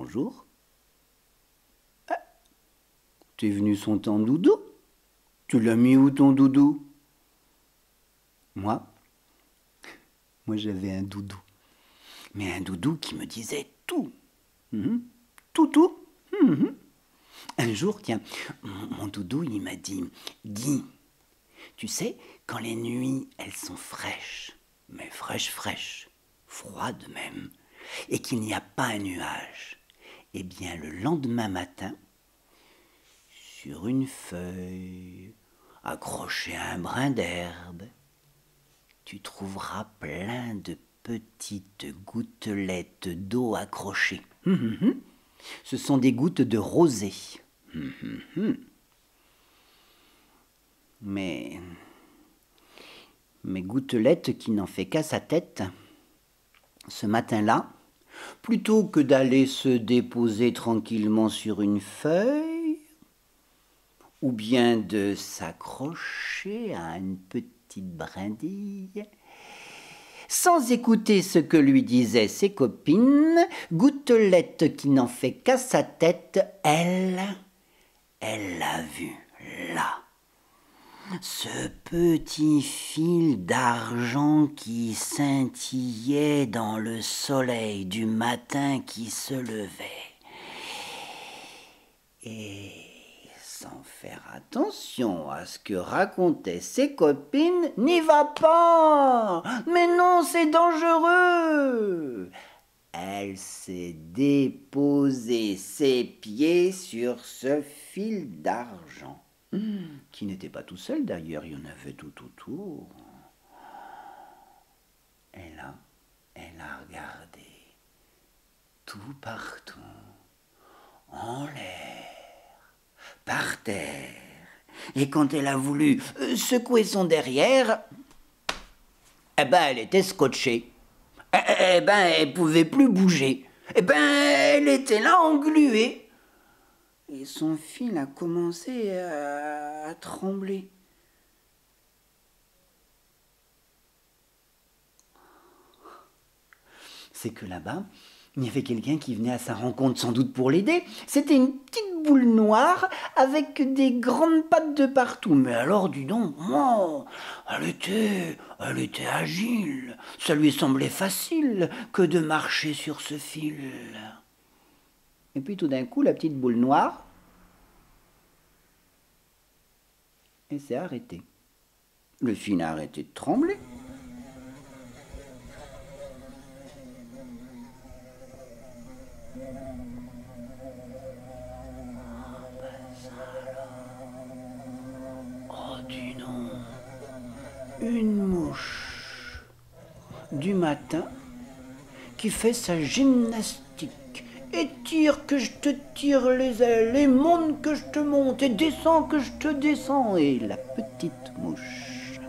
bonjour. Ah, t'es venu sans ton doudou? Tu l'as mis où ton doudou? Moi j'avais un doudou. Mais un doudou qui me disait tout. Tout. Un jour, tiens, mon doudou, il m'a dit, Guy, tu sais, quand les nuits, elles sont fraîches, mais fraîches, froides même, et qu'il n'y a pas un nuage, eh bien, le lendemain matin, sur une feuille, accrochée à un brin d'herbe, tu trouveras plein de petites gouttelettes d'eau accrochées. Ce sont des gouttes de rosée. Mais mes gouttelettes qui n'en fait qu'à sa tête, ce matin-là, plutôt que d'aller se déposer tranquillement sur une feuille, ou bien de s'accrocher à une petite brindille, sans écouter ce que lui disaient ses copines, Gouttelette qui n'en fait qu'à sa tête, elle l'a vu là. Ce petit fil d'argent qui scintillait dans le soleil du matin qui se levait. Et sans faire attention à ce que racontaient ses copines, n'y va pas! Mais non, c'est dangereux! Elle s'est déposé ses pieds sur ce fil d'argent, qui n'était pas tout seul d'ailleurs, il y en avait tout autour. Et là, elle a regardé tout partout, en l'air, par terre. Et quand elle a voulu secouer son derrière, eh ben elle était scotchée. Eh ben elle pouvait plus bouger. Eh ben elle était là engluée. Et son fil a commencé à trembler. C'est que là-bas, il y avait quelqu'un qui venait à sa rencontre, sans doute pour l'aider. C'était une petite boule noire avec des grandes pattes de partout. Mais alors, dis donc, oh, elle était agile. Ça lui semblait facile que de marcher sur ce fil. Et puis tout d'un coup, la petite boule noire, elle s'est arrêtée. Le fil a arrêté de trembler. Oh, dis non, une mouche du matin qui fait sa gymnastique. Étire que je te tire les ailes, et monte que je te monte, et descends que je te descends. Et la petite mouche,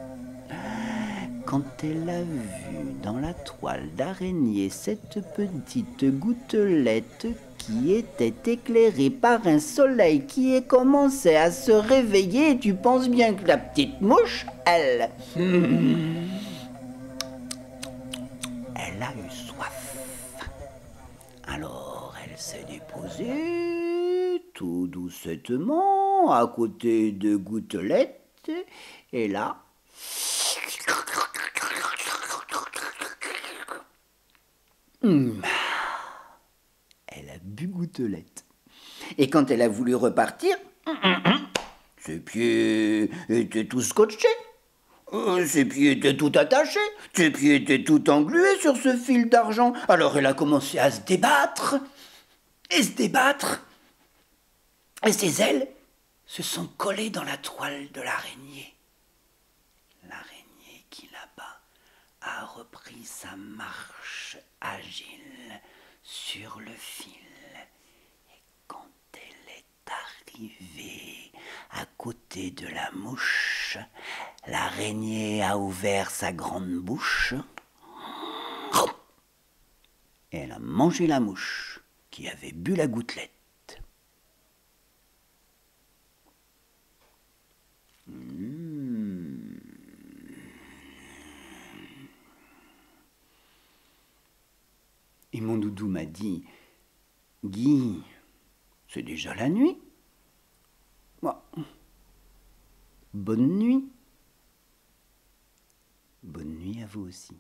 quand elle a vu dans la toile d'araignée cette petite gouttelette qui était éclairée par un soleil qui commençait à se réveiller, tu penses bien que la petite mouche, elle a eu soif. Alors elle s'est déposée tout doucement à côté de Gouttelette, et là, elle a bu Gouttelette. Et quand elle a voulu repartir, ses pieds étaient tout scotchés. Ses pieds étaient tout attachés, ses pieds étaient tout englués sur ce fil d'argent. Alors elle a commencé à se débattre, et ses ailes se sont collées dans la toile de l'araignée. L'araignée qui là-bas a repris sa marche agile sur le fil. Et quand elle est arrivée à côté de la mouche, l'araignée a ouvert sa grande bouche et elle a mangé la mouche qui avait bu la gouttelette. Et mon doudou m'a dit, Guy, c'est déjà la nuit. Moi, bonne nuit. Bonne nuit à vous aussi.